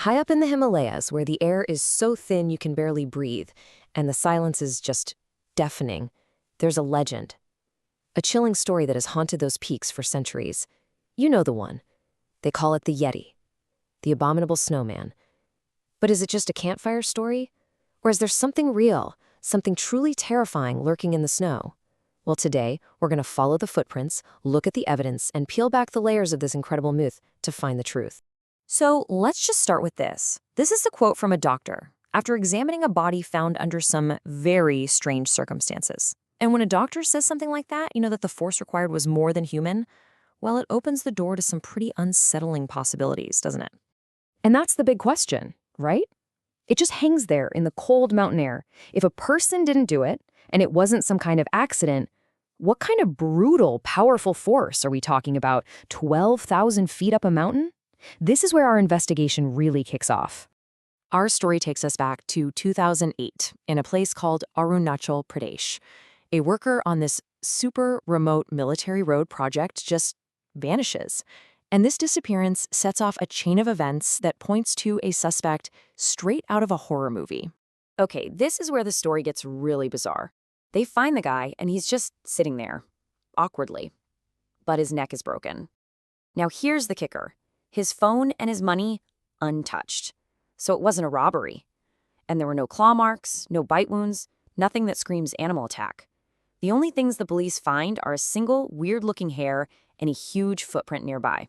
High up in the Himalayas, where the air is so thin you can barely breathe, and the silence is just deafening, there's a legend. A chilling story that has haunted those peaks for centuries. You know the one. They call it the Yeti, the Abominable Snowman. But is it just a campfire story? Or is there something real, something truly terrifying lurking in the snow? Well, today, we're going to follow the footprints, look at the evidence, and peel back the layers of this incredible myth to find the truth. So let's just start with this. This is the quote from a doctor after examining a body found under some very strange circumstances. And when a doctor says something like that, that the force required was more than human, well, it opens the door to some pretty unsettling possibilities, doesn't it? And that's the big question, right? It just hangs there in the cold mountain air. If a person didn't do it, and it wasn't some kind of accident, what kind of brutal, powerful force are we talking about? 12,000 feet up a mountain? This is where our investigation really kicks off. Our story takes us back to 2008 in a place called Arunachal Pradesh. A worker on this super remote military road project just vanishes. And this disappearance sets off a chain of events that points to a suspect straight out of a horror movie. Okay, this is where the story gets really bizarre. They find the guy, and he's just sitting there, awkwardly. But his neck is broken. Now here's the kicker. His phone and his money, untouched. So it wasn't a robbery. And there were no claw marks, no bite wounds, nothing that screams animal attack. The only things the police find are a single weird-looking hair and a huge footprint nearby.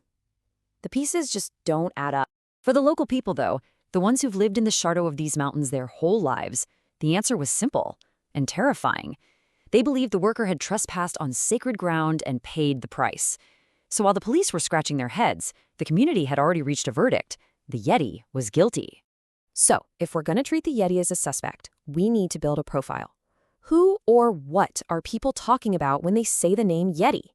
The pieces just don't add up. For the local people, though, the ones who've lived in the shadow of these mountains their whole lives, the answer was simple and terrifying. They believed the worker had trespassed on sacred ground and paid the price. So while the police were scratching their heads, the community had already reached a verdict. The Yeti was guilty. So, if we're going to treat the Yeti as a suspect, we need to build a profile. Who or what are people talking about when they say the name Yeti?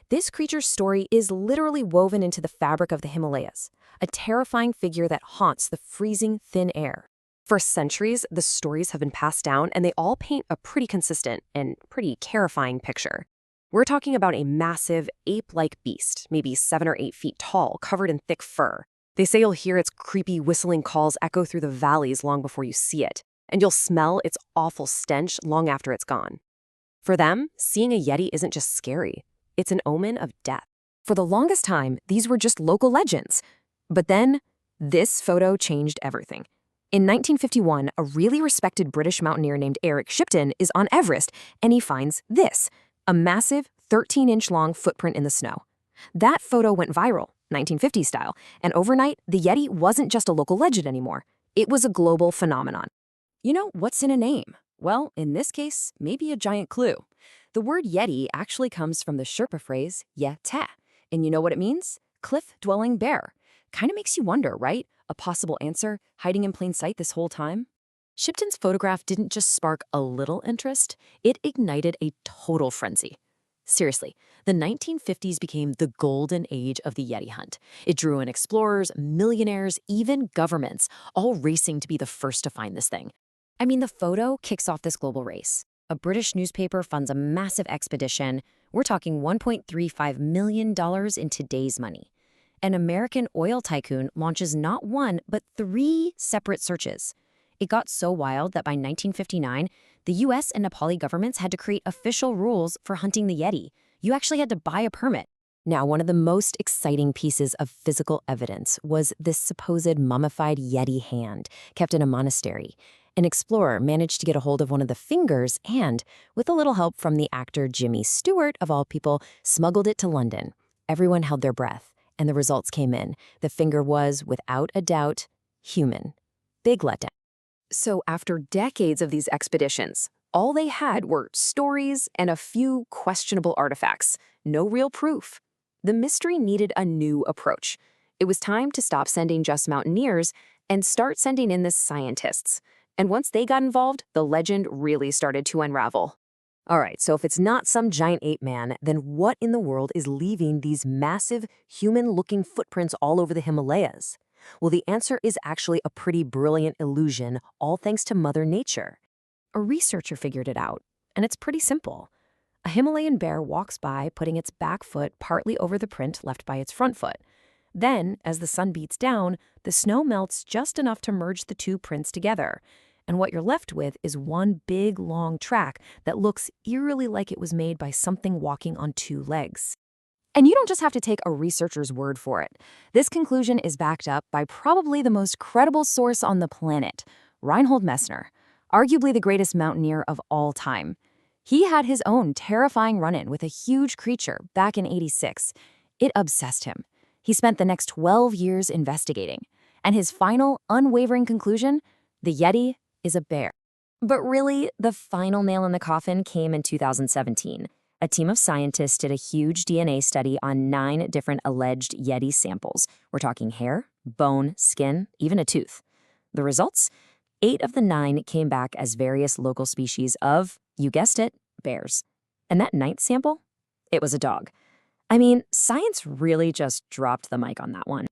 This creature's story is literally woven into the fabric of the Himalayas, a terrifying figure that haunts the freezing thin air. For centuries, the stories have been passed down, and they all paint a pretty consistent and pretty terrifying picture. We're talking about a massive, ape-like beast, maybe 7 or 8 feet tall, covered in thick fur. They say you'll hear its creepy whistling calls echo through the valleys long before you see it, and you'll smell its awful stench long after it's gone. For them, seeing a Yeti isn't just scary. It's an omen of death. For the longest time, these were just local legends. But then, this photo changed everything. In 1951, a really respected British mountaineer named Eric Shipton is on Everest, and he finds this. A massive 13-inch-long footprint in the snow. That photo went viral, 1950s style, and overnight, the Yeti wasn't just a local legend anymore. It was a global phenomenon. What's in a name? Well, in this case, maybe a giant clue. The word Yeti actually comes from the Sherpa phrase, Yeti. And you know what it means? Cliff-dwelling bear. Kind of makes you wonder, right? A possible answer hiding in plain sight this whole time? Shipton's photograph didn't just spark a little interest, it ignited a total frenzy. Seriously, the 1950s became the golden age of the Yeti hunt. It drew in explorers, millionaires, even governments, all racing to be the first to find this thing. I mean, the photo kicks off this global race. A British newspaper funds a massive expedition. We're talking $1.35 million in today's money. An American oil tycoon launches not one, but 3 separate searches. It got so wild that by 1959, the US and Nepali governments had to create official rules for hunting the Yeti. You actually had to buy a permit. Now, one of the most exciting pieces of physical evidence was this supposed mummified Yeti hand kept in a monastery. An explorer managed to get a hold of one of the fingers and, with a little help from the actor Jimmy Stewart, of all people, smuggled it to London. Everyone held their breath, and the results came in. The finger was, without a doubt, human. Big letdown. So after decades of these expeditions, all they had were stories and a few questionable artifacts. No real proof. The mystery needed a new approach. It was time to stop sending just mountaineers and start sending in the scientists. And once they got involved, the legend really started to unravel. All right, so if it's not some giant ape man, then what in the world is leaving these massive, human-looking footprints all over the Himalayas? Well, the answer is actually a pretty brilliant illusion, all thanks to Mother Nature. A researcher figured it out, and it's pretty simple. A Himalayan bear walks by, putting its back foot partly over the print left by its front foot. Then, as the sun beats down, the snow melts just enough to merge the two prints together. And what you're left with is one big, long track that looks eerily like it was made by something walking on two legs. And you don't just have to take a researcher's word for it. This conclusion is backed up by probably the most credible source on the planet, Reinhold Messner, arguably the greatest mountaineer of all time. He had his own terrifying run-in with a huge creature back in '86. It obsessed him. He spent the next 12 years investigating. And his final, unwavering conclusion? The Yeti is a bear. But really, the final nail in the coffin came in 2017. A team of scientists did a huge DNA study on 9 different alleged Yeti samples. We're talking hair, bone, skin, even a tooth. The results? 8 of the 9 came back as various local species of, you guessed it, bears. And that 9th sample? It was a dog. I mean, science really just dropped the mic on that one.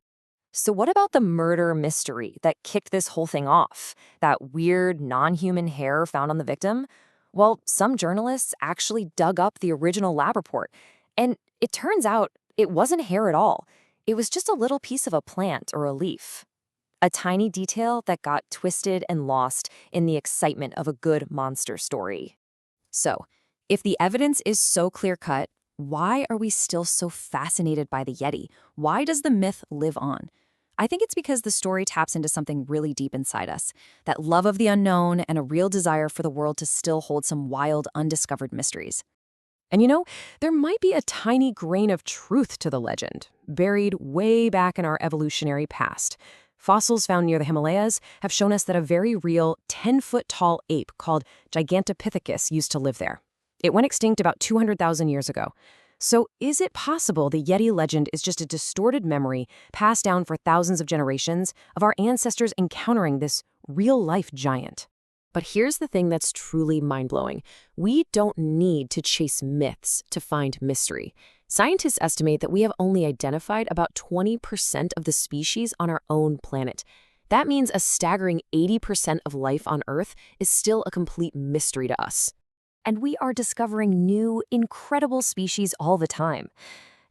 So what about the murder mystery that kicked this whole thing off? That weird, non-human hair found on the victim? Well, some journalists actually dug up the original lab report, and it turns out it wasn't hair at all. It was just a little piece of a plant or a leaf. A tiny detail that got twisted and lost in the excitement of a good monster story. So, if the evidence is so clear-cut, why are we still so fascinated by the Yeti? Why does the myth live on? I think it's because the story taps into something really deep inside us, that love of the unknown and a real desire for the world to still hold some wild, undiscovered mysteries. And you know, there might be a tiny grain of truth to the legend, buried way back in our evolutionary past. Fossils found near the Himalayas have shown us that a very real 10-foot-tall ape called Gigantopithecus used to live there. It went extinct about 200,000 years ago. So is it possible the Yeti legend is just a distorted memory passed down for thousands of generations of our ancestors encountering this real-life giant? But here's the thing that's truly mind-blowing. We don't need to chase myths to find mystery. Scientists estimate that we have only identified about 20% of the species on our own planet. That means a staggering 80% of life on Earth is still a complete mystery to us. And we are discovering new, incredible species all the time.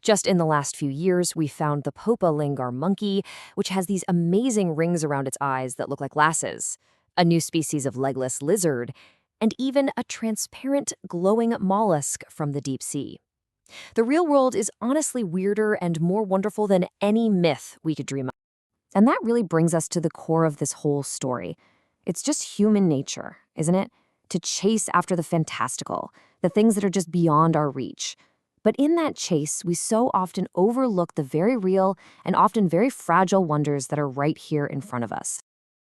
Just in the last few years, we found the Popa lingar monkey, which has these amazing rings around its eyes that look like lasses, a new species of legless lizard, and even a transparent, glowing mollusk from the deep sea. The real world is honestly weirder and more wonderful than any myth we could dream of. And that really brings us to the core of this whole story. It's just human nature, isn't it? To chase after the fantastical, the things that are just beyond our reach. But in that chase, we so often overlook the very real and often very fragile wonders that are right here in front of us.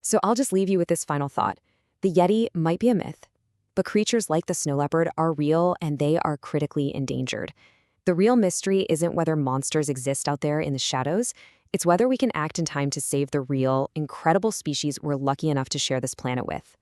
So I'll just leave you with this final thought. The Yeti might be a myth, but creatures like the snow leopard are real and they are critically endangered. The real mystery isn't whether monsters exist out there in the shadows, it's whether we can act in time to save the real, incredible species we're lucky enough to share this planet with.